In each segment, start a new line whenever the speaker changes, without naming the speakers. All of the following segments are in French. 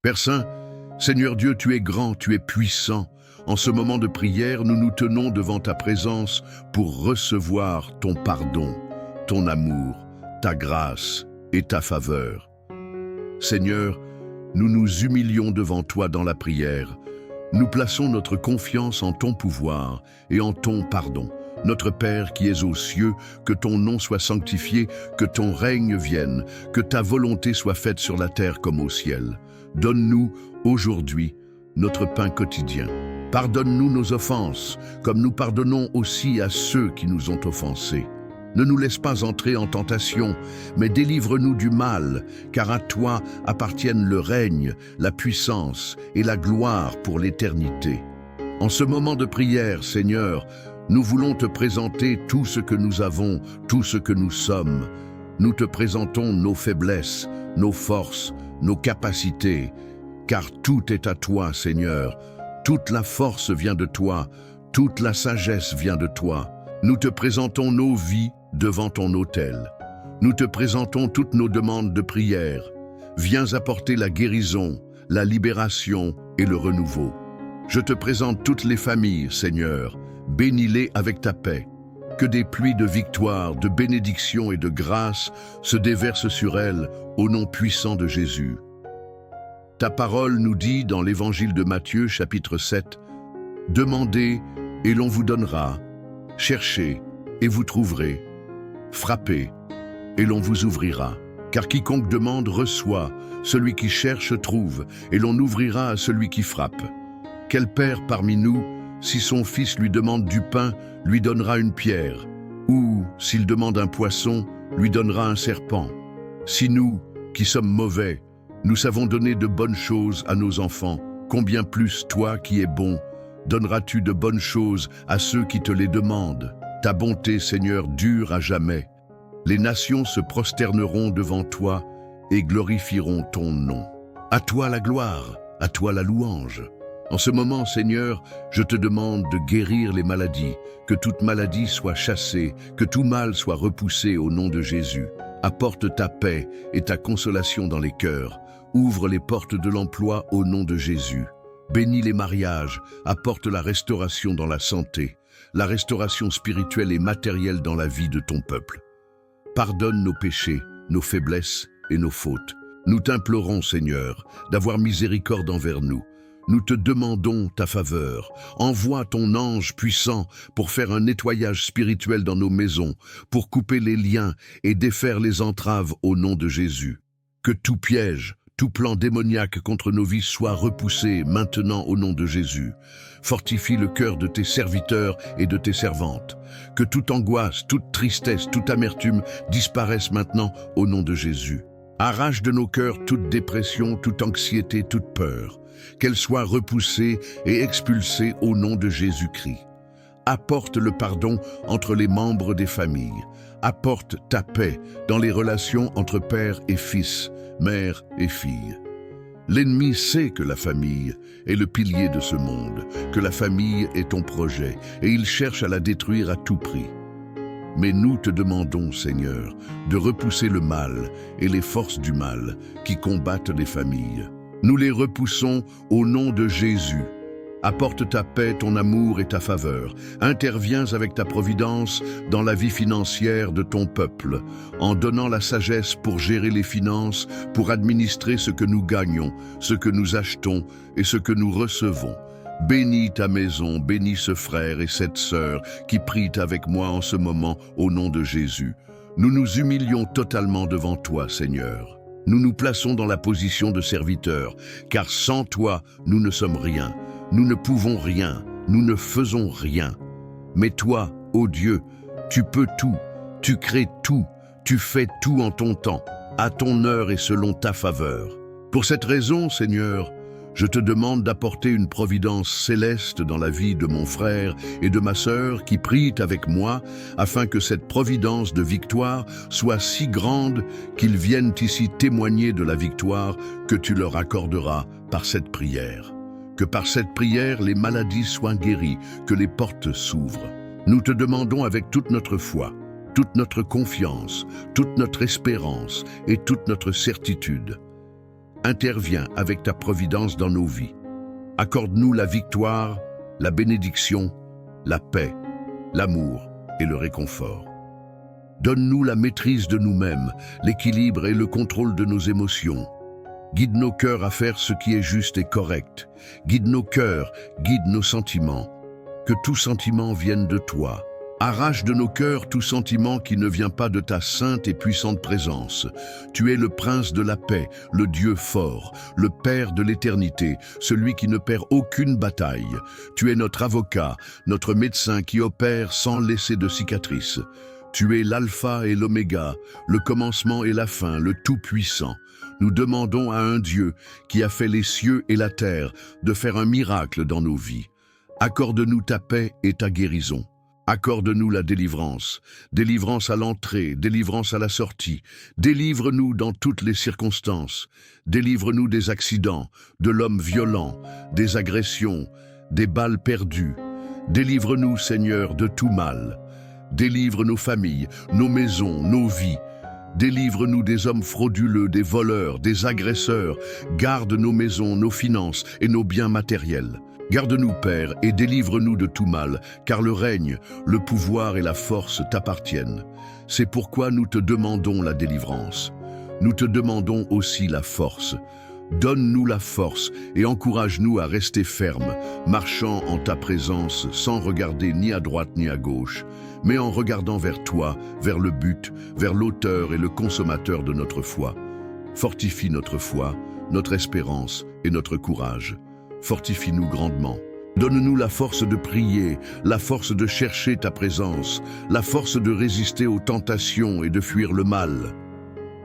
Père Saint, Seigneur Dieu, tu es grand, tu es puissant. En ce moment de prière, nous nous tenons devant ta présence pour recevoir ton pardon, ton amour, ta grâce et ta faveur. Seigneur, nous nous humilions devant toi dans la prière. Nous plaçons notre confiance en ton pouvoir et en ton pardon. Notre Père qui es aux cieux, que ton nom soit sanctifié, que ton règne vienne, que ta volonté soit faite sur la terre comme au ciel. Donne-nous aujourd'hui notre pain quotidien. Pardonne-nous nos offenses, comme nous pardonnons aussi à ceux qui nous ont offensés. Ne nous laisse pas entrer en tentation, mais délivre-nous du mal, car à toi appartiennent le règne, la puissance et la gloire pour l'éternité. En ce moment de prière, Seigneur, nous voulons te présenter tout ce que nous avons, tout ce que nous sommes. Nous te présentons nos faiblesses, nos forces, nos capacités, car tout est à toi, Seigneur. Toute la force vient de toi, toute la sagesse vient de toi. Nous te présentons nos vies devant ton autel. Nous te présentons toutes nos demandes de prière. Viens apporter la guérison, la libération et le renouveau. Je te présente toutes les familles, Seigneur. Bénis-les avec ta paix. Que des pluies de victoire, de bénédiction et de grâce se déversent sur elles au nom puissant de Jésus. Ta parole nous dit dans l'évangile de Matthieu, chapitre 7, « Demandez et l'on vous donnera, cherchez et vous trouverez, frappez et l'on vous ouvrira. Car quiconque demande reçoit, celui qui cherche trouve, et l'on ouvrira à celui qui frappe. Quel père parmi nous, si son fils lui demande du pain, lui donnera une pierre, ou, s'il demande un poisson, lui donnera un serpent? Si nous, qui sommes mauvais, nous savons donner de bonnes choses à nos enfants, combien plus toi qui es bon, donneras-tu de bonnes choses à ceux qui te les demandent? Ta bonté, Seigneur, dure à jamais. Les nations se prosterneront devant toi et glorifieront ton nom. À toi la gloire, à toi la louange. En ce moment, Seigneur, je te demande de guérir les maladies, que toute maladie soit chassée, que tout mal soit repoussé au nom de Jésus. Apporte ta paix et ta consolation dans les cœurs. Ouvre les portes de l'emploi au nom de Jésus. Bénis les mariages, apporte la restauration dans la santé, la restauration spirituelle et matérielle dans la vie de ton peuple. Pardonne nos péchés, nos faiblesses et nos fautes. Nous t'implorons, Seigneur, d'avoir miséricorde envers nous. Nous te demandons ta faveur. Envoie ton ange puissant pour faire un nettoyage spirituel dans nos maisons, pour couper les liens et défaire les entraves au nom de Jésus. Que tout piège, tout plan démoniaque contre nos vies soit repoussé maintenant au nom de Jésus. Fortifie le cœur de tes serviteurs et de tes servantes. Que toute angoisse, toute tristesse, toute amertume disparaissent maintenant au nom de Jésus. Arrache de nos cœurs toute dépression, toute anxiété, toute peur. Qu'elle soit repoussée et expulsée au nom de Jésus-Christ. Apporte le pardon entre les membres des familles. Apporte ta paix dans les relations entre père et fils, mère et fille. L'ennemi sait que la famille est le pilier de ce monde, que la famille est ton projet, et il cherche à la détruire à tout prix. Mais nous te demandons, Seigneur, de repousser le mal et les forces du mal qui combattent les familles. Nous les repoussons au nom de Jésus. Apporte ta paix, ton amour et ta faveur. Interviens avec ta providence dans la vie financière de ton peuple, en donnant la sagesse pour gérer les finances, pour administrer ce que nous gagnons, ce que nous achetons et ce que nous recevons. Bénis ta maison, bénis ce frère et cette sœur qui prient avec moi en ce moment au nom de Jésus. Nous nous humilions totalement devant toi, Seigneur. Nous nous plaçons dans la position de serviteurs, car sans toi, nous ne sommes rien. Nous ne pouvons rien, nous ne faisons rien. Mais toi, ô Dieu, tu peux tout, tu crées tout, tu fais tout en ton temps, à ton heure et selon ta faveur. Pour cette raison, Seigneur, je te demande d'apporter une providence céleste dans la vie de mon frère et de ma sœur qui prient avec moi, afin que cette providence de victoire soit si grande qu'ils viennent ici témoigner de la victoire que tu leur accorderas par cette prière. Que par cette prière, les maladies soient guéries, que les portes s'ouvrent. Nous te demandons avec toute notre foi, toute notre confiance, toute notre espérance et toute notre certitude. interviens avec ta providence dans nos vies. Accorde-nous la victoire, la bénédiction, la paix, l'amour et le réconfort. Donne-nous la maîtrise de nous-mêmes, l'équilibre et le contrôle de nos émotions. Guide nos cœurs à faire ce qui est juste et correct. Guide nos cœurs, guide nos sentiments. Que tout sentiment vienne de toi. Arrache de nos cœurs tout sentiment qui ne vient pas de ta sainte et puissante présence. Tu es le prince de la paix, le Dieu fort, le Père de l'éternité, celui qui ne perd aucune bataille. Tu es notre avocat, notre médecin qui opère sans laisser de cicatrices. Tu es l'alpha et l'oméga, le commencement et la fin, le tout-puissant. Nous demandons à un Dieu qui a fait les cieux et la terre de faire un miracle dans nos vies. Accorde-nous ta paix et ta guérison. Accorde-nous la délivrance, délivrance à l'entrée, délivrance à la sortie. Délivre-nous dans toutes les circonstances. Délivre-nous des accidents, de l'homme violent, des agressions, des balles perdues. Délivre-nous, Seigneur, de tout mal. Délivre nos familles, nos maisons, nos vies. Délivre-nous des hommes frauduleux, des voleurs, des agresseurs. Garde nos maisons, nos finances et nos biens matériels. Garde-nous, Père, et délivre-nous de tout mal, car le règne, le pouvoir et la force t'appartiennent. C'est pourquoi nous te demandons la délivrance. Nous te demandons aussi la force. Donne-nous la force et encourage-nous à rester fermes, marchant en ta présence sans regarder ni à droite ni à gauche, mais en regardant vers toi, vers le but, vers l'auteur et le consommateur de notre foi. Fortifie notre foi, notre espérance et notre courage. Fortifie-nous grandement. Donne-nous la force de prier, la force de chercher ta présence, la force de résister aux tentations et de fuir le mal.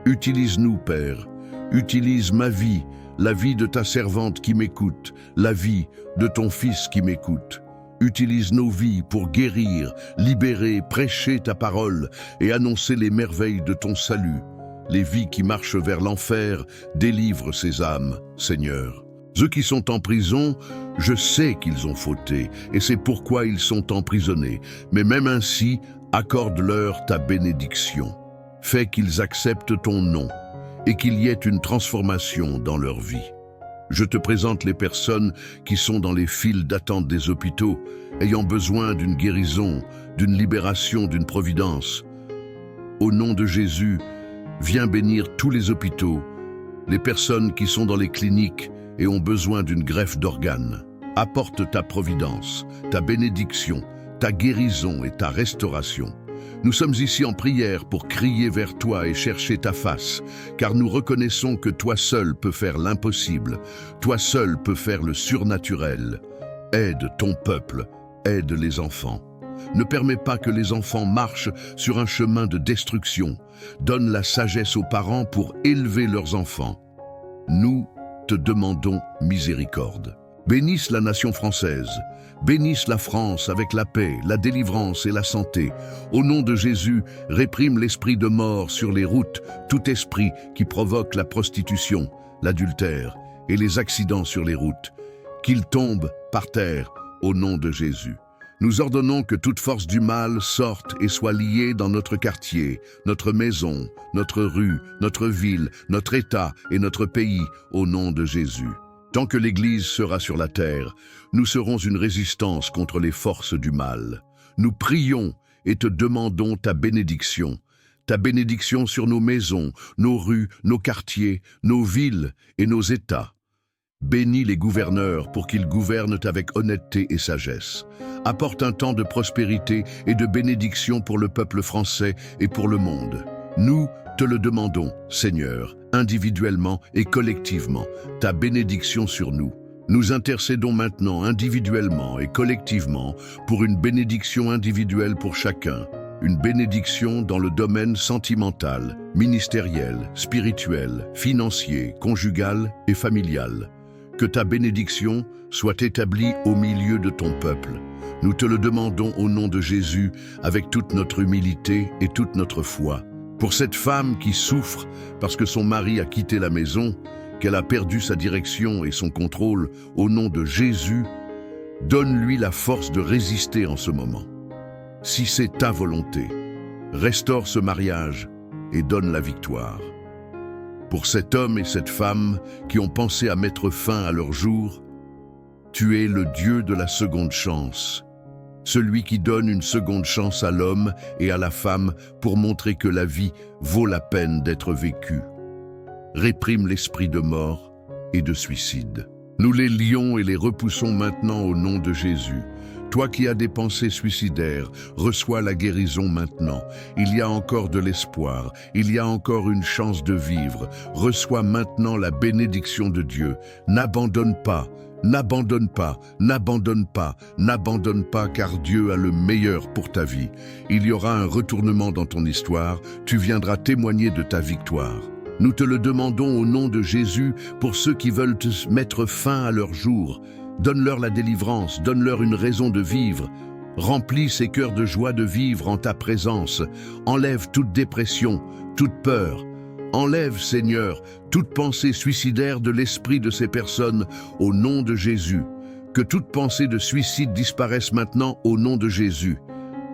Utilise-nous, Père. Utilise ma vie, la vie de ta servante qui m'écoute, la vie de ton Fils qui m'écoute. Utilise nos vies pour guérir, libérer, prêcher ta parole et annoncer les merveilles de ton salut. Les vies qui marchent vers l'enfer délivrent ces âmes, Seigneur. Ceux qui sont en prison, je sais qu'ils ont fauté, et c'est pourquoi ils sont emprisonnés. Mais même ainsi, accorde-leur ta bénédiction. Fais qu'ils acceptent ton nom, et qu'il y ait une transformation dans leur vie. Je te présente les personnes qui sont dans les files d'attente des hôpitaux, ayant besoin d'une guérison, d'une libération, d'une providence. Au nom de Jésus, viens bénir tous les hôpitaux, les personnes qui sont dans les cliniques, et ont besoin d'une greffe d'organes. Apporte ta providence, ta bénédiction, ta guérison et ta restauration. Nous sommes ici en prière pour crier vers toi et chercher ta face, car nous reconnaissons que toi seul peux faire l'impossible, toi seul peux faire le surnaturel. Aide ton peuple, aide les enfants. Ne permets pas que les enfants marchent sur un chemin de destruction. Donne la sagesse aux parents pour élever leurs enfants. Nous te demandons miséricorde. Bénisse la nation française, bénisse la France avec la paix, la délivrance et la santé. Au nom de Jésus, réprime l'esprit de mort sur les routes, tout esprit qui provoque la prostitution, l'adultère et les accidents sur les routes. Qu'il tombe par terre au nom de Jésus. Nous ordonnons que toute force du mal sorte et soit liée dans notre quartier, notre maison, notre rue, notre ville, notre État et notre pays, au nom de Jésus. Tant que l'Église sera sur la terre, nous serons une résistance contre les forces du mal. Nous prions et te demandons ta bénédiction sur nos maisons, nos rues, nos quartiers, nos villes et nos États. Bénis les gouverneurs pour qu'ils gouvernent avec honnêteté et sagesse. Apporte un temps de prospérité et de bénédiction pour le peuple français et pour le monde. Nous te le demandons, Seigneur, individuellement et collectivement, ta bénédiction sur nous. Nous intercédons maintenant individuellement et collectivement pour une bénédiction individuelle pour chacun. Une bénédiction dans le domaine sentimental, ministériel, spirituel, financier, conjugal et familial. Que ta bénédiction soit établie au milieu de ton peuple. Nous te le demandons au nom de Jésus, avec toute notre humilité et toute notre foi. Pour cette femme qui souffre parce que son mari a quitté la maison, qu'elle a perdu sa direction et son contrôle, au nom de Jésus, donne-lui la force de résister en ce moment. Si c'est ta volonté, restaure ce mariage et donne la victoire. Pour cet homme et cette femme qui ont pensé à mettre fin à leur jour, tu es le Dieu de la seconde chance, celui qui donne une seconde chance à l'homme et à la femme pour montrer que la vie vaut la peine d'être vécue. Réprime l'esprit de mort et de suicide. Nous les lions et les repoussons maintenant au nom de Jésus. Toi qui as des pensées suicidaires, reçois la guérison maintenant. Il y a encore de l'espoir, il y a encore une chance de vivre. Reçois maintenant la bénédiction de Dieu. N'abandonne pas, n'abandonne pas, n'abandonne pas, n'abandonne pas, car Dieu a le meilleur pour ta vie. Il y aura un retournement dans ton histoire, tu viendras témoigner de ta victoire. Nous te le demandons au nom de Jésus pour ceux qui veulent te mettre fin à leur jour. Donne-leur la délivrance, donne-leur une raison de vivre. Remplis ces cœurs de joie de vivre en ta présence. Enlève toute dépression, toute peur. Enlève, Seigneur, toute pensée suicidaire de l'esprit de ces personnes au nom de Jésus. Que toute pensée de suicide disparaisse maintenant au nom de Jésus.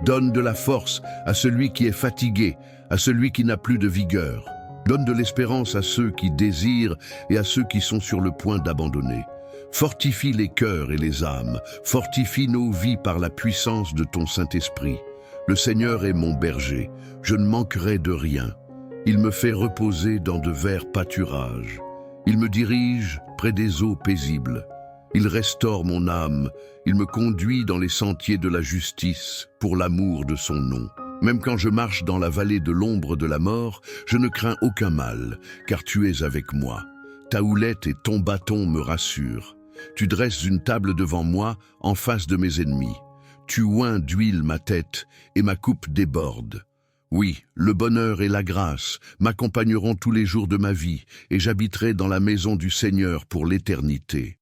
Donne de la force à celui qui est fatigué, à celui qui n'a plus de vigueur. Donne de l'espérance à ceux qui désirent et à ceux qui sont sur le point d'abandonner. Fortifie les cœurs et les âmes, fortifie nos vies par la puissance de ton Saint-Esprit. Le Seigneur est mon berger, je ne manquerai de rien. Il me fait reposer dans de verts pâturages. Il me dirige près des eaux paisibles. Il restaure mon âme, il me conduit dans les sentiers de la justice pour l'amour de son nom. Même quand je marche dans la vallée de l'ombre de la mort, je ne crains aucun mal, car tu es avec moi. Ta houlette et ton bâton me rassurent. Tu dresses une table devant moi, en face de mes ennemis. Tu oins d'huile ma tête, et ma coupe déborde. Oui, le bonheur et la grâce m'accompagneront tous les jours de ma vie, et j'habiterai dans la maison du Seigneur pour l'éternité.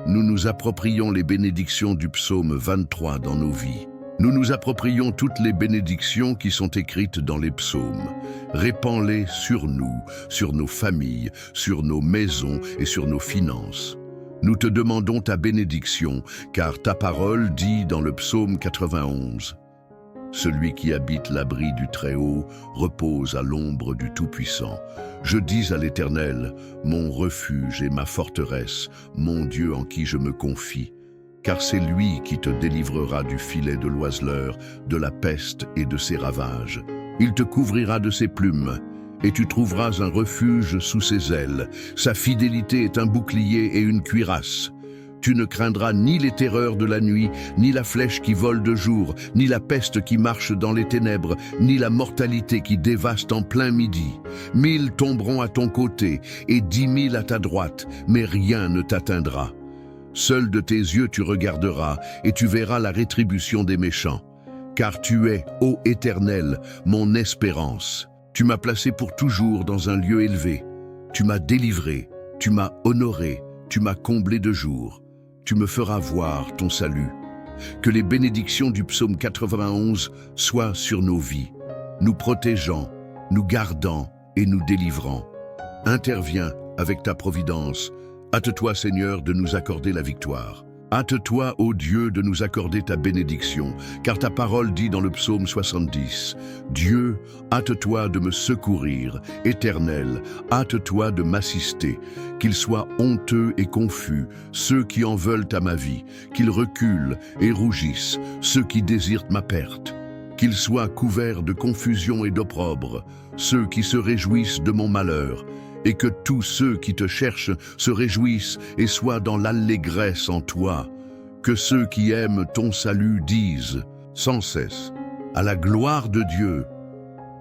Nous nous approprions les bénédictions du psaume 23 dans nos vies. Nous nous approprions toutes les bénédictions qui sont écrites dans les psaumes. Répands-les sur nous, sur nos familles, sur nos maisons et sur nos finances. Nous te demandons ta bénédiction, car ta parole dit dans le psaume 91 « Celui qui habite l'abri du Très-Haut repose à l'ombre du Tout-Puissant. Je dis à l'Éternel, mon refuge et ma forteresse, mon Dieu en qui je me confie. Car c'est lui qui te délivrera du filet de l'oiseleur, de la peste et de ses ravages. Il te couvrira de ses plumes, et tu trouveras un refuge sous ses ailes. Sa fidélité est un bouclier et une cuirasse. Tu ne craindras ni les terreurs de la nuit, ni la flèche qui vole de jour, ni la peste qui marche dans les ténèbres, ni la mortalité qui dévaste en plein midi. 1000 tomberont à ton côté, et 10 000 à ta droite, mais rien ne t'atteindra. Seul de tes yeux tu regarderas, et tu verras la rétribution des méchants. Car tu es, ô Éternel, mon espérance. Tu m'as placé pour toujours dans un lieu élevé. Tu m'as délivré, tu m'as honoré, tu m'as comblé de jours. Tu me feras voir ton salut. Que les bénédictions du psaume 91 soient sur nos vies, nous protégeant, nous gardant et nous délivrant. Interviens avec ta providence. Hâte-toi, Seigneur, de nous accorder la victoire. Hâte-toi, ô Dieu, de nous accorder ta bénédiction, car ta parole dit dans le psaume 70, « Dieu, hâte-toi de me secourir, Éternel, hâte-toi de m'assister, qu'ils soient honteux et confus, ceux qui en veulent à ma vie, qu'ils reculent et rougissent, ceux qui désirent ma perte, qu'ils soient couverts de confusion et d'opprobre, ceux qui se réjouissent de mon malheur, et que tous ceux qui te cherchent se réjouissent et soient dans l'allégresse en toi. Que ceux qui aiment ton salut disent sans cesse, à la gloire de Dieu.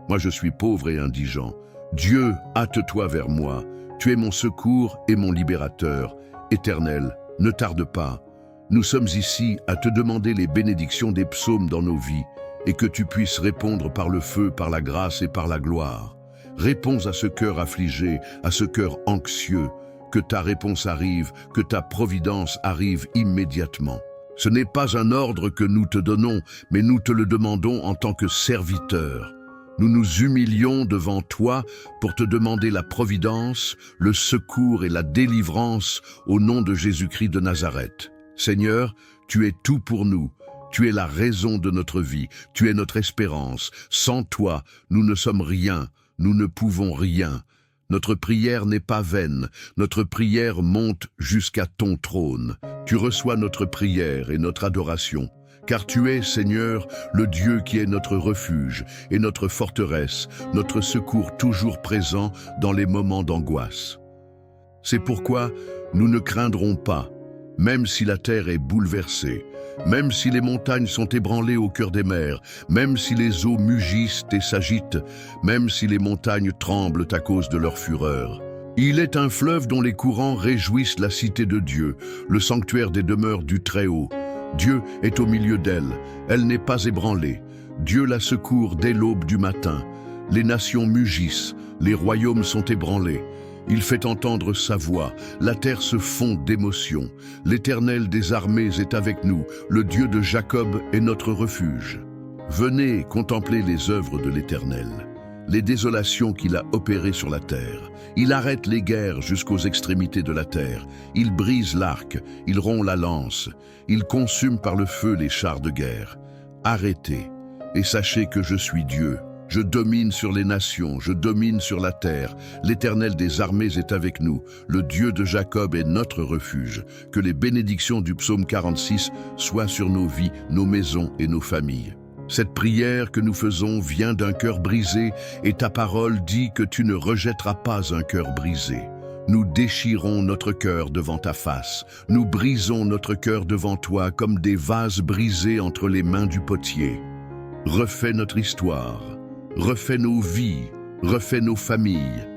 Moi je suis pauvre et indigent. Dieu, hâte-toi vers moi. Tu es mon secours et mon libérateur. Éternel, ne tarde pas. Nous sommes ici à te demander les bénédictions des psaumes dans nos vies, et que tu puisses répondre par le feu, par la grâce et par la gloire. Réponds à ce cœur affligé, à ce cœur anxieux, que ta réponse arrive, que ta providence arrive immédiatement. Ce n'est pas un ordre que nous te donnons, mais nous te le demandons en tant que serviteurs. Nous nous humilions devant toi pour te demander la providence, le secours et la délivrance au nom de Jésus-Christ de Nazareth. Seigneur, tu es tout pour nous. Tu es la raison de notre vie, tu es notre espérance. Sans toi, nous ne sommes rien. Nous ne pouvons rien. Notre prière n'est pas vaine, notre prière monte jusqu'à ton trône. Tu reçois notre prière et notre adoration, car tu es, Seigneur, le Dieu qui est notre refuge et notre forteresse, notre secours toujours présent dans les moments d'angoisse. C'est pourquoi nous ne craindrons pas, même si la terre est bouleversée, même si les montagnes sont ébranlées au cœur des mers, même si les eaux mugissent et s'agitent, même si les montagnes tremblent à cause de leur fureur. Il est un fleuve dont les courants réjouissent la cité de Dieu, le sanctuaire des demeures du Très-Haut. Dieu est au milieu d'elle, elle n'est pas ébranlée. Dieu la secourt dès l'aube du matin. Les nations mugissent, les royaumes sont ébranlés. Il fait entendre sa voix, la terre se fond d'émotion. L'Éternel des armées est avec nous, le Dieu de Jacob est notre refuge. Venez contempler les œuvres de l'Éternel, les désolations qu'il a opérées sur la terre. Il arrête les guerres jusqu'aux extrémités de la terre. Il brise l'arc, il rompt la lance, il consume par le feu les chars de guerre. Arrêtez et sachez que je suis Dieu. Je domine sur les nations, je domine sur la terre. L'Éternel des armées est avec nous. Le Dieu de Jacob est notre refuge. Que les bénédictions du psaume 46 soient sur nos vies, nos maisons et nos familles. Cette prière que nous faisons vient d'un cœur brisé et ta parole dit que tu ne rejetteras pas un cœur brisé. Nous déchirons notre cœur devant ta face. Nous brisons notre cœur devant toi comme des vases brisés entre les mains du potier. Refais notre histoire. Refais nos vies, refais nos familles,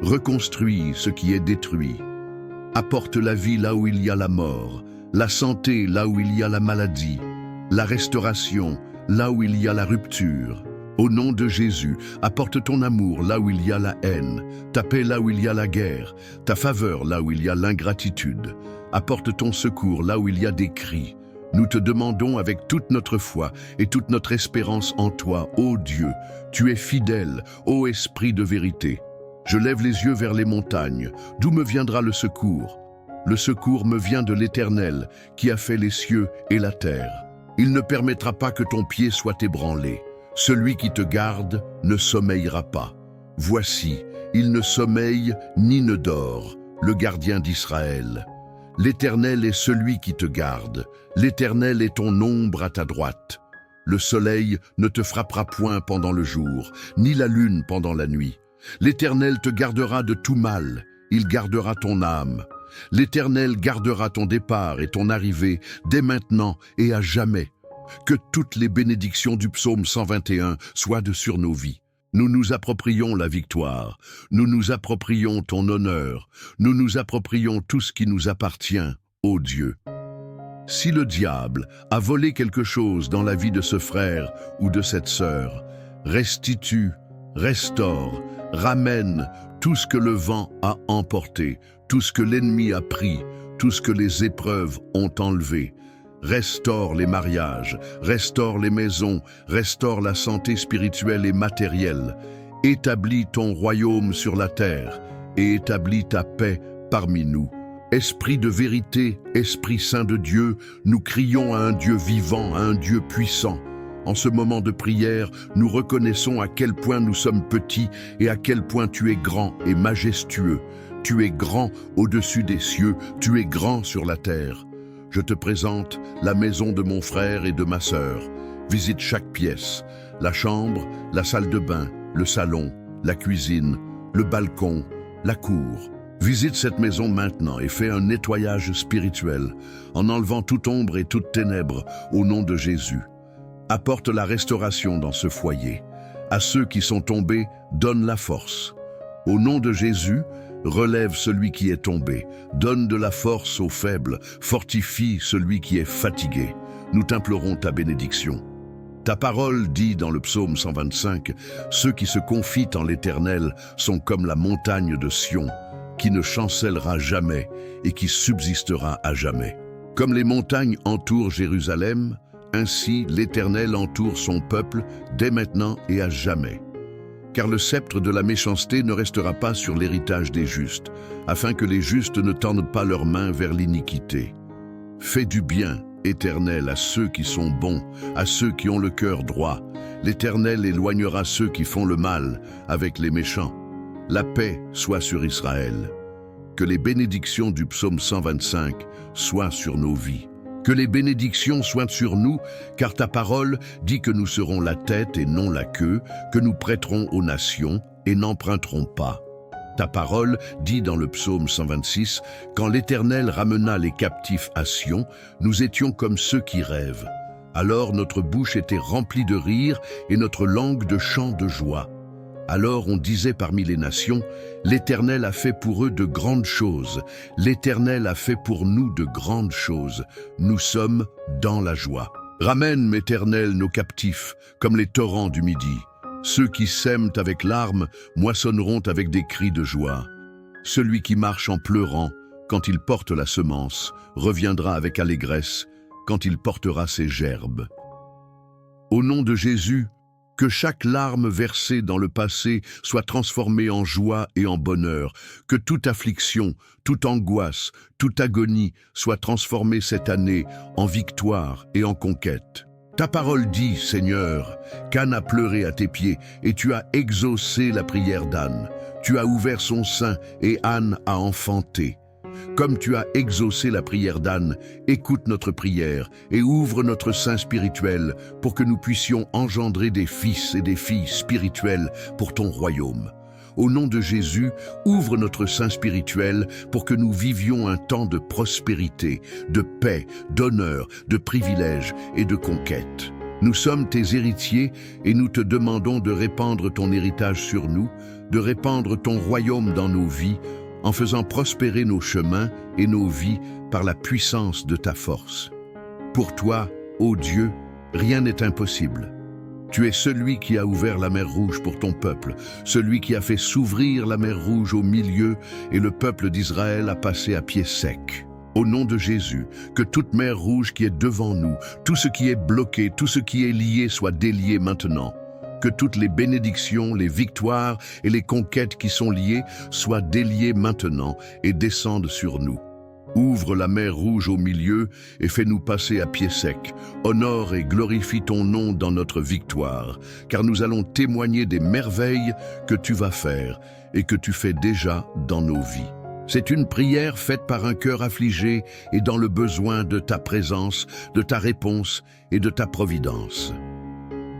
reconstruis ce qui est détruit. Apporte la vie là où il y a la mort, la santé là où il y a la maladie, la restauration là où il y a la rupture. Au nom de Jésus, apporte ton amour là où il y a la haine, ta paix là où il y a la guerre, ta faveur là où il y a l'ingratitude. Apporte ton secours là où il y a des cris. Nous te demandons avec toute notre foi et toute notre espérance en toi, ô Dieu, tu es fidèle, ô Esprit de vérité. Je lève les yeux vers les montagnes, d'où me viendra le secours? Le secours me vient de l'Éternel, qui a fait les cieux et la terre. Il ne permettra pas que ton pied soit ébranlé. Celui qui te garde ne sommeillera pas. Voici, il ne sommeille ni ne dort, le gardien d'Israël. L'Éternel est celui qui te garde. L'Éternel est ton ombre à ta droite. Le soleil ne te frappera point pendant le jour, ni la lune pendant la nuit. L'Éternel te gardera de tout mal. Il gardera ton âme. L'Éternel gardera ton départ et ton arrivée dès maintenant et à jamais. Que toutes les bénédictions du psaume 121 soient sur nos vies. Nous nous approprions la victoire, nous nous approprions ton honneur, nous nous approprions tout ce qui nous appartient, ô Dieu. Si le diable a volé quelque chose dans la vie de ce frère ou de cette sœur, restitue, restaure, ramène tout ce que le vent a emporté, tout ce que l'ennemi a pris, tout ce que les épreuves ont enlevé. Restaure les mariages, restaure les maisons, restaure la santé spirituelle et matérielle. Établis ton royaume sur la terre et établis ta paix parmi nous. Esprit de vérité, Esprit Saint de Dieu, nous crions à un Dieu vivant, à un Dieu puissant. En ce moment de prière, nous reconnaissons à quel point nous sommes petits et à quel point tu es grand et majestueux. Tu es grand au-dessus des cieux, tu es grand sur la terre. Je te présente la maison de mon frère et de ma sœur. Visite chaque pièce, la chambre, la salle de bain, le salon, la cuisine, le balcon, la cour. Visite cette maison maintenant et fais un nettoyage spirituel en enlevant toute ombre et toute ténèbre au nom de Jésus. Apporte la restauration dans ce foyer. À ceux qui sont tombés, donne la force. Au nom de Jésus, relève celui qui est tombé, donne de la force aux faibles, fortifie celui qui est fatigué. Nous t'implorons ta bénédiction. Ta parole dit dans le psaume 125, « Ceux qui se confient en l'Éternel sont comme la montagne de Sion, qui ne chancellera jamais et qui subsistera à jamais. Comme les montagnes entourent Jérusalem, ainsi l'Éternel entoure son peuple dès maintenant et à jamais. Car le sceptre de la méchanceté ne restera pas sur l'héritage des justes, afin que les justes ne tendent pas leurs mains vers l'iniquité. Fais du bien, Éternel, à ceux qui sont bons, à ceux qui ont le cœur droit. L'Éternel éloignera ceux qui font le mal avec les méchants. La paix soit sur Israël. Que les bénédictions du psaume 125 soient sur nos vies. Que les bénédictions soient sur nous, car ta parole dit que nous serons la tête et non la queue, que nous prêterons aux nations et n'emprunterons pas. Ta parole dit dans le psaume 126, « Quand l'Éternel ramena les captifs à Sion, nous étions comme ceux qui rêvent. Alors notre bouche était remplie de rire et notre langue de chants de joie. Alors on disait parmi les nations, « L'Éternel a fait pour eux de grandes choses. L'Éternel a fait pour nous de grandes choses. Nous sommes dans la joie. » Ramène, Éternel, nos captifs, comme les torrents du Midi. Ceux qui sèment avec larmes moissonneront avec des cris de joie. Celui qui marche en pleurant, quand il porte la semence, reviendra avec allégresse, quand il portera ses gerbes. Au nom de Jésus, que chaque larme versée dans le passé soit transformée en joie et en bonheur, que toute affliction, toute angoisse, toute agonie soit transformée cette année en victoire et en conquête. Ta parole dit, Seigneur, qu'Anne a pleuré à tes pieds et tu as exaucé la prière d'Anne. Tu as ouvert son sein et Anne a enfanté. Comme tu as exaucé la prière d'Anne, écoute notre prière et ouvre notre sein spirituel pour que nous puissions engendrer des fils et des filles spirituels pour ton royaume. Au nom de Jésus, ouvre notre sein spirituel pour que nous vivions un temps de prospérité, de paix, d'honneur, de privilèges et de conquête. Nous sommes tes héritiers et nous te demandons de répandre ton héritage sur nous, de répandre ton royaume dans nos vies, en faisant prospérer nos chemins et nos vies par la puissance de ta force. Pour toi, ô Dieu, rien n'est impossible. Tu es celui qui a ouvert la mer Rouge pour ton peuple, celui qui a fait s'ouvrir la mer Rouge au milieu et le peuple d'Israël a passé à pied sec. Au nom de Jésus, que toute mer Rouge qui est devant nous, tout ce qui est bloqué, tout ce qui est lié soit délié maintenant. Que toutes les bénédictions, les victoires et les conquêtes qui sont liées soient déliées maintenant et descendent sur nous. Ouvre la mer Rouge au milieu et fais-nous passer à pied sec. Honore et glorifie ton nom dans notre victoire, car nous allons témoigner des merveilles que tu vas faire et que tu fais déjà dans nos vies. C'est une prière faite par un cœur affligé et dans le besoin de ta présence, de ta réponse et de ta providence.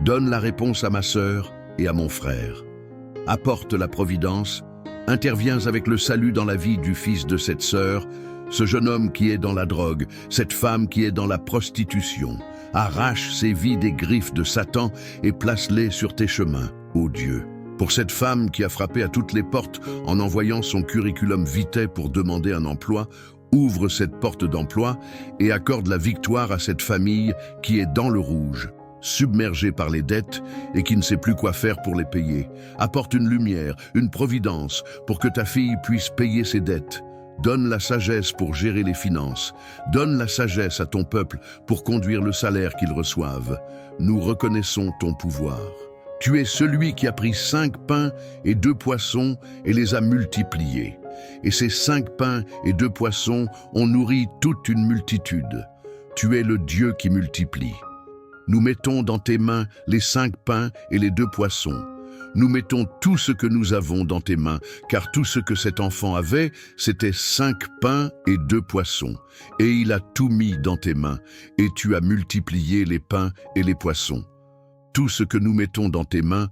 Donne la réponse à ma sœur et à mon frère. Apporte la providence, interviens avec le salut dans la vie du fils de cette sœur, ce jeune homme qui est dans la drogue, cette femme qui est dans la prostitution. Arrache ces vies des griffes de Satan et place-les sur tes chemins, ô Dieu. Pour cette femme qui a frappé à toutes les portes en envoyant son curriculum vitae pour demander un emploi, ouvre cette porte d'emploi et accorde la victoire à cette famille qui est dans le rouge, submergée par les dettes et qui ne sait plus quoi faire pour les payer. Apporte une lumière, une providence pour que ta fille puisse payer ses dettes. Donne la sagesse pour gérer les finances. Donne la sagesse à ton peuple pour conduire le salaire qu'ils reçoivent. Nous reconnaissons ton pouvoir. Tu es celui qui a pris 5 pains et 2 poissons et les a multipliés. Et ces 5 pains et 2 poissons ont nourri toute une multitude. Tu es le Dieu qui multiplie. Nous mettons dans tes mains les 5 pains et les 2 poissons. Nous mettons tout ce que nous avons dans tes mains, car tout ce que cet enfant avait, c'était 5 pains et 2 poissons. Et il a tout mis dans tes mains, et tu as multiplié les pains et les poissons. Tout ce que nous mettons dans tes mains,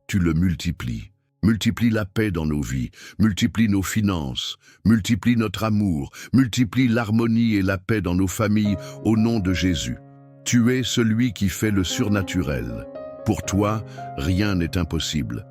tu le multiplies. Multiplie la paix dans nos vies, multiplie nos finances, multiplie notre amour, multiplie l'harmonie et la paix dans nos familles au nom de Jésus. Tu es celui qui fait le surnaturel. Pour toi, rien n'est impossible.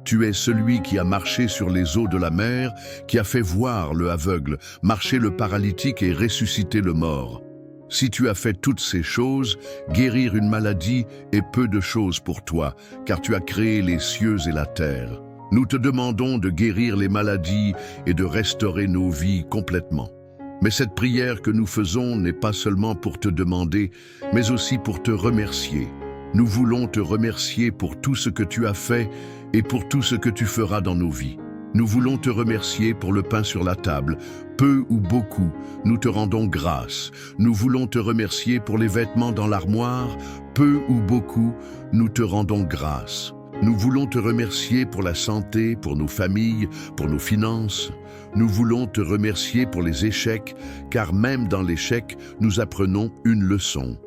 Tu es celui qui a marché sur les eaux de la mer, qui a fait voir le aveugle, marcher le paralytique et ressusciter le mort. Si tu as fait toutes ces choses, guérir une maladie est peu de choses pour toi, car tu as créé les cieux et la terre. Nous te demandons de guérir les maladies et de restaurer nos vies complètement. Mais cette prière que nous faisons n'est pas seulement pour te demander, mais aussi pour te remercier. Nous voulons te remercier pour tout ce que tu as fait et pour tout ce que tu feras dans nos vies. Nous voulons te remercier pour le pain sur la table. Peu ou beaucoup, nous te rendons grâce. Nous voulons te remercier pour les vêtements dans l'armoire. Peu ou beaucoup, nous te rendons grâce. Nous voulons te remercier pour la santé, pour nos familles, pour nos finances. Nous voulons te remercier pour les échecs, car même dans l'échec, nous apprenons une leçon.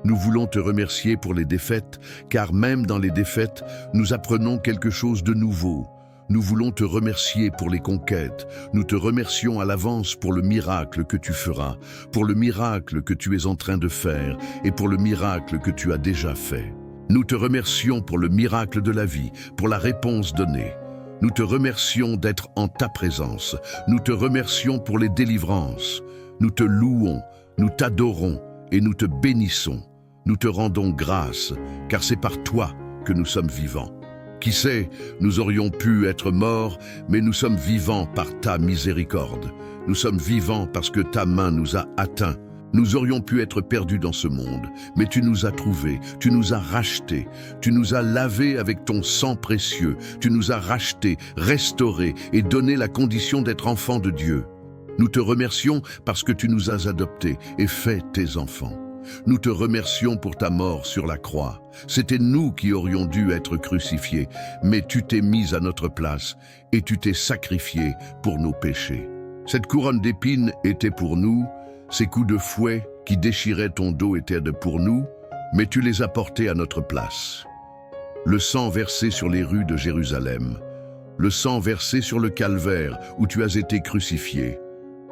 Nous voulons te remercier pour les défaites, car même dans les défaites, nous apprenons quelque chose de nouveau. Nous voulons te remercier pour les conquêtes. Nous te remercions à l'avance pour le miracle que tu feras, pour le miracle que tu es en train de faire et pour le miracle que tu as déjà fait. Nous te remercions pour le miracle de la vie, pour la réponse donnée. Nous te remercions d'être en ta présence. Nous te remercions pour les délivrances. Nous te louons, nous t'adorons et nous te bénissons. Nous te rendons grâce, car c'est par toi que nous sommes vivants. Qui sait, nous aurions pu être morts, mais nous sommes vivants par ta miséricorde. Nous sommes vivants parce que ta main nous a atteints. Nous aurions pu être perdus dans ce monde, mais tu nous as trouvés, tu nous as rachetés, tu nous as lavés avec ton sang précieux, tu nous as rachetés, restaurés et donné la condition d'être enfants de Dieu. Nous te remercions parce que tu nous as adoptés et fait tes enfants. Nous te remercions pour ta mort sur la croix. C'était nous qui aurions dû être crucifiés, mais tu t'es mis à notre place et tu t'es sacrifié pour nos péchés. Cette couronne d'épines était pour nous, ces coups de fouet qui déchiraient ton dos étaient pour nous, mais tu les as portés à notre place. Le sang versé sur les rues de Jérusalem, le sang versé sur le calvaire où tu as été crucifié,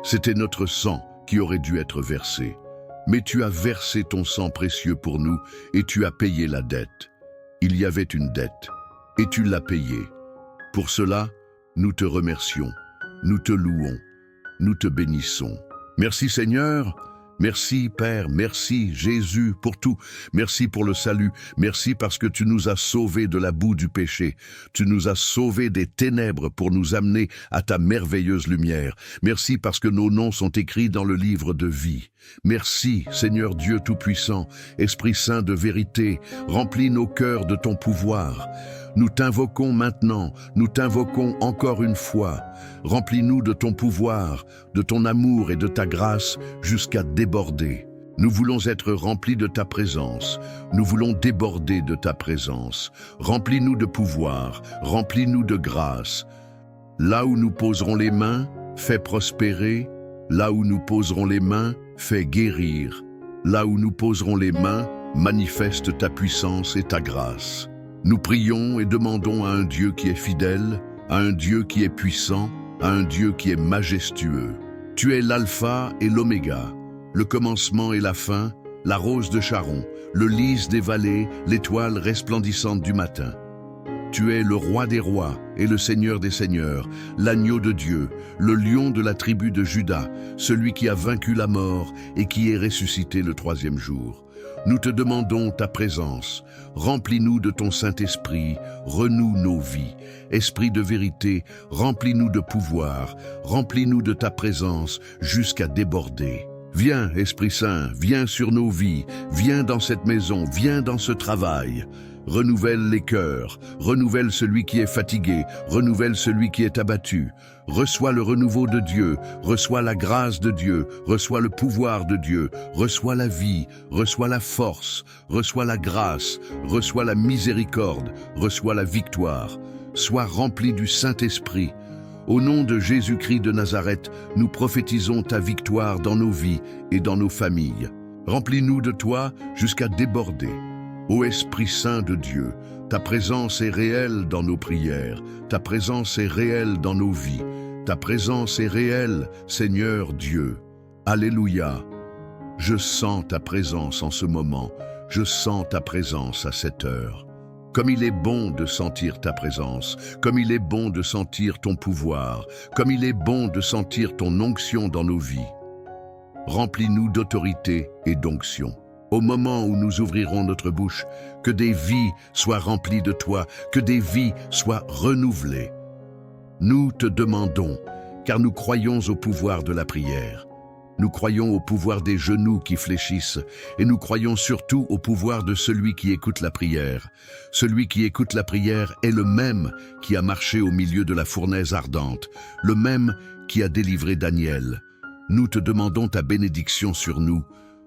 c'était notre sang qui aurait dû être versé. Mais tu as versé ton sang précieux pour nous et tu as payé la dette. Il y avait une dette et tu l'as payée. Pour cela, nous te remercions, nous te louons, nous te bénissons. Merci Seigneur, merci Père, merci Jésus pour tout. Merci pour le salut, merci parce que tu nous as sauvés de la boue du péché. Tu nous as sauvés des ténèbres pour nous amener à ta merveilleuse lumière. Merci parce que nos noms sont écrits dans le livre de vie. Merci, Seigneur Dieu Tout-Puissant, Esprit Saint de vérité, remplis nos cœurs de ton pouvoir. Nous t'invoquons maintenant, nous t'invoquons encore une fois. Remplis-nous de ton pouvoir, de ton amour et de ta grâce jusqu'à déborder. Nous voulons être remplis de ta présence. Nous voulons déborder de ta présence. Remplis-nous de pouvoir, remplis-nous de grâce. Là où nous poserons les mains, fais prospérer. Là où nous poserons les mains, fais guérir. Là où nous poserons les mains, manifeste ta puissance et ta grâce. Nous prions et demandons à un Dieu qui est fidèle, à un Dieu qui est puissant, à un Dieu qui est majestueux. Tu es l'alpha et l'oméga, le commencement et la fin, la rose de Sharon, le lys des vallées, l'étoile resplendissante du matin. Tu es le roi des rois et le seigneur des seigneurs, l'agneau de Dieu, le lion de la tribu de Juda, celui qui a vaincu la mort et qui est ressuscité le troisième jour. Nous te demandons ta présence. Remplis-nous de ton Saint-Esprit, renoue nos vies. Esprit de vérité, remplis-nous de pouvoir, remplis-nous de ta présence jusqu'à déborder. Viens, Esprit Saint, viens sur nos vies, viens dans cette maison, viens dans ce travail. Renouvelle les cœurs, renouvelle celui qui est fatigué, renouvelle celui qui est abattu. Reçois le renouveau de Dieu, reçois la grâce de Dieu, reçois le pouvoir de Dieu, reçois la vie, reçois la force, reçois la grâce, reçois la miséricorde, reçois la victoire. Sois rempli du Saint-Esprit. Au nom de Jésus-Christ de Nazareth, nous prophétisons ta victoire dans nos vies et dans nos familles. Remplis-nous de toi jusqu'à déborder. Ô Esprit Saint de Dieu, ta présence est réelle dans nos prières, ta présence est réelle dans nos vies, ta présence est réelle, Seigneur Dieu. Alléluia. Je sens ta présence en ce moment, je sens ta présence à cette heure. Comme il est bon de sentir ta présence, comme il est bon de sentir ton pouvoir, comme il est bon de sentir ton onction dans nos vies. Remplis-nous d'autorité et d'onction. Au moment où nous ouvrirons notre bouche, que des vies soient remplies de toi, que des vies soient renouvelées. Nous te demandons, car nous croyons au pouvoir de la prière. Nous croyons au pouvoir des genoux qui fléchissent, et nous croyons surtout au pouvoir de celui qui écoute la prière. Celui qui écoute la prière est le même qui a marché au milieu de la fournaise ardente, le même qui a délivré Daniel. Nous te demandons ta bénédiction sur nous,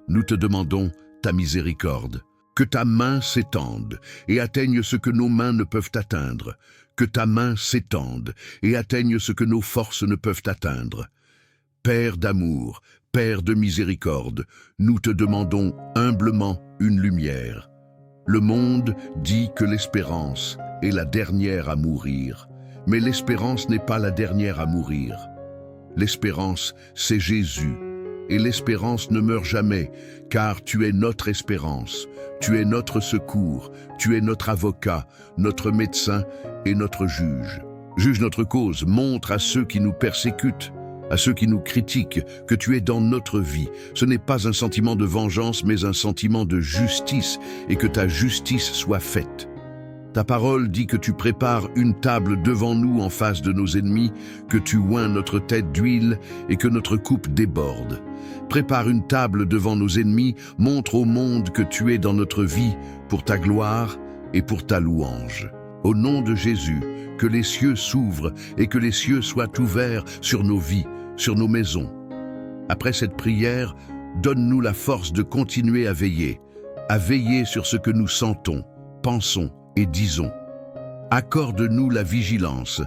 nous te demandons ta miséricorde. Que ta main s'étende et atteigne ce que nos mains ne peuvent atteindre. Que ta main s'étende et atteigne ce que nos forces ne peuvent atteindre. Père d'amour, Père de miséricorde, nous te demandons humblement une lumière. Le monde dit que l'espérance est la dernière à mourir, mais l'espérance n'est pas la dernière à mourir. L'espérance, c'est Jésus, et l'espérance ne meurt jamais, car tu es notre espérance, tu es notre secours, tu es notre avocat, notre médecin et notre juge. Juge notre cause, montre à ceux qui nous persécutent, à ceux qui nous critiquent, que tu es dans notre vie. Ce n'est pas un sentiment de vengeance, mais un sentiment de justice, et que ta justice soit faite. Ta parole dit que tu prépares une table devant nous en face de nos ennemis, que tu oins notre tête d'huile et que notre coupe déborde. Prépare une table devant nos ennemis, montre au monde que tu es dans notre vie pour ta gloire et pour ta louange. Au nom de Jésus, que les cieux s'ouvrent et que les cieux soient ouverts sur nos vies, sur nos maisons. Après cette prière, donne-nous la force de continuer à veiller sur ce que nous sentons, pensons et disons. Accorde-nous la vigilance,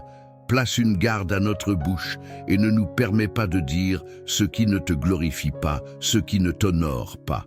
place une garde à notre bouche et ne nous permets pas de dire ce qui ne te glorifie pas, ce qui ne t'honore pas.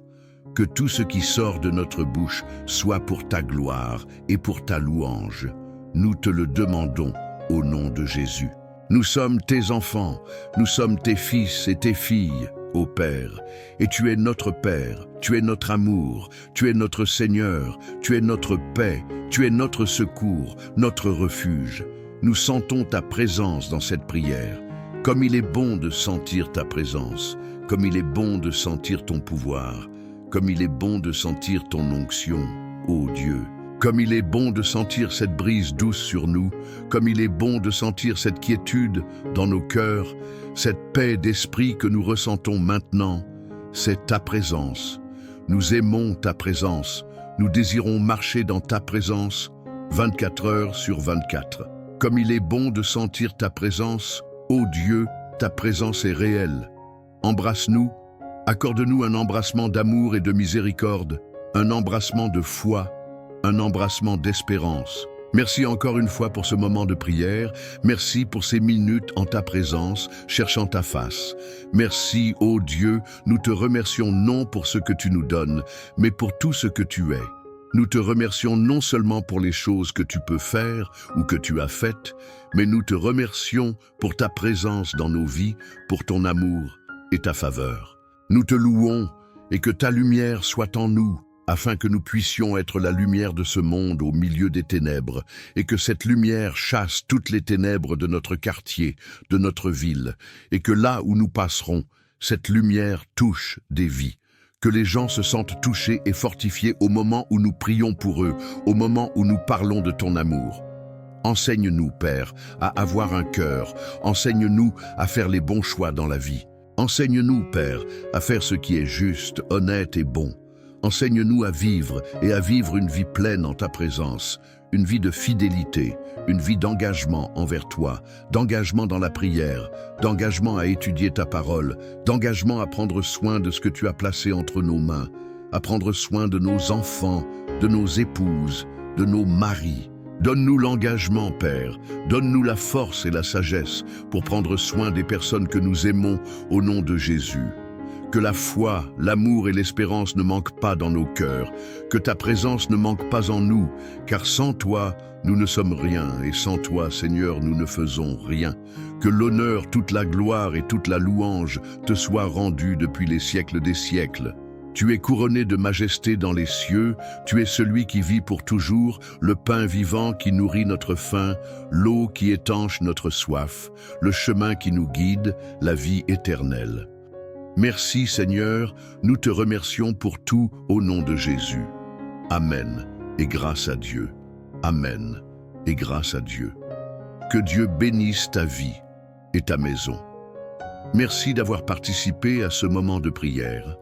Que tout ce qui sort de notre bouche soit pour ta gloire et pour ta louange. Nous te le demandons au nom de Jésus. Nous sommes tes enfants, nous sommes tes fils et tes filles, ô Père, et tu es notre Père, tu es notre amour, tu es notre Seigneur, tu es notre paix, tu es notre secours, notre refuge. Nous sentons ta présence dans cette prière. Comme il est bon de sentir ta présence, comme il est bon de sentir ton pouvoir, comme il est bon de sentir ton onction, ô Dieu. Comme il est bon de sentir cette brise douce sur nous, comme il est bon de sentir cette quiétude dans nos cœurs, cette paix d'esprit que nous ressentons maintenant, c'est ta présence. Nous aimons ta présence, nous désirons marcher dans ta présence 24 heures sur 24. Comme il est bon de sentir ta présence, ô Dieu, ta présence est réelle. Embrasse-nous, accorde-nous un embrassement d'amour et de miséricorde, un embrassement de foi, un embrassement d'espérance. Merci encore une fois pour ce moment de prière. Merci pour ces minutes en ta présence, cherchant ta face. Merci, ô Dieu, nous te remercions non pour ce que tu nous donnes, mais pour tout ce que tu es. Nous te remercions non seulement pour les choses que tu peux faire ou que tu as faites, mais nous te remercions pour ta présence dans nos vies, pour ton amour et ta faveur. Nous te louons et que ta lumière soit en nous, afin que nous puissions être la lumière de ce monde au milieu des ténèbres, et que cette lumière chasse toutes les ténèbres de notre quartier, de notre ville, et que là où nous passerons, cette lumière touche des vies. Que les gens se sentent touchés et fortifiés au moment où nous prions pour eux, au moment où nous parlons de ton amour. Enseigne-nous, Père, à avoir un cœur. Enseigne-nous à faire les bons choix dans la vie. Enseigne-nous, Père, à faire ce qui est juste, honnête et bon. Enseigne-nous à vivre et à vivre une vie pleine en ta présence, une vie de fidélité, une vie d'engagement envers toi, d'engagement dans la prière, d'engagement à étudier ta parole, d'engagement à prendre soin de ce que tu as placé entre nos mains, à prendre soin de nos enfants, de nos épouses, de nos maris. Donne-nous l'engagement, Père, donne-nous la force et la sagesse pour prendre soin des personnes que nous aimons au nom de Jésus. Que la foi, l'amour et l'espérance ne manquent pas dans nos cœurs, que ta présence ne manque pas en nous, car sans toi, nous ne sommes rien, et sans toi, Seigneur, nous ne faisons rien. Que l'honneur, toute la gloire et toute la louange te soient rendues depuis les siècles des siècles. Tu es couronné de majesté dans les cieux, tu es celui qui vit pour toujours, le pain vivant qui nourrit notre faim, l'eau qui étanche notre soif, le chemin qui nous guide, la vie éternelle. Merci Seigneur, nous te remercions pour tout au nom de Jésus. Amen, et grâce à Dieu. Amen, et grâce à Dieu. Que Dieu bénisse ta vie et ta maison. Merci d'avoir participé à ce moment de prière.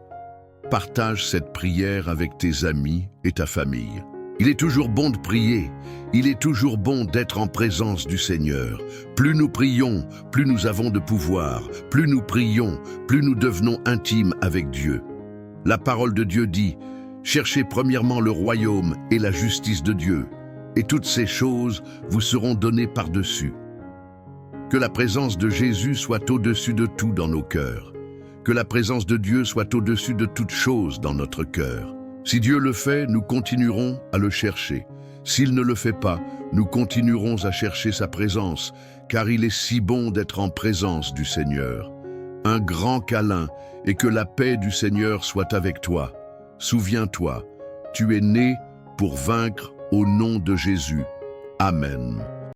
Partage cette prière avec tes amis et ta famille. Il est toujours bon de prier, il est toujours bon d'être en présence du Seigneur. Plus nous prions, plus nous avons de pouvoir. Plus nous prions, plus nous devenons intimes avec Dieu. La parole de Dieu dit Cherchez premièrement le royaume et la justice de Dieu, et toutes ces choses vous seront données par-dessus. Que la présence de Jésus soit au-dessus de tout dans nos cœurs. Que la présence de Dieu soit au-dessus de toute chose dans notre cœur. Si Dieu le fait, nous continuerons à le chercher. S'il ne le fait pas, nous continuerons à chercher sa présence, car il est si bon d'être en présence du Seigneur. Un grand câlin et que la paix du Seigneur soit avec toi. Souviens-toi, tu es né pour vaincre au nom de Jésus. Amen.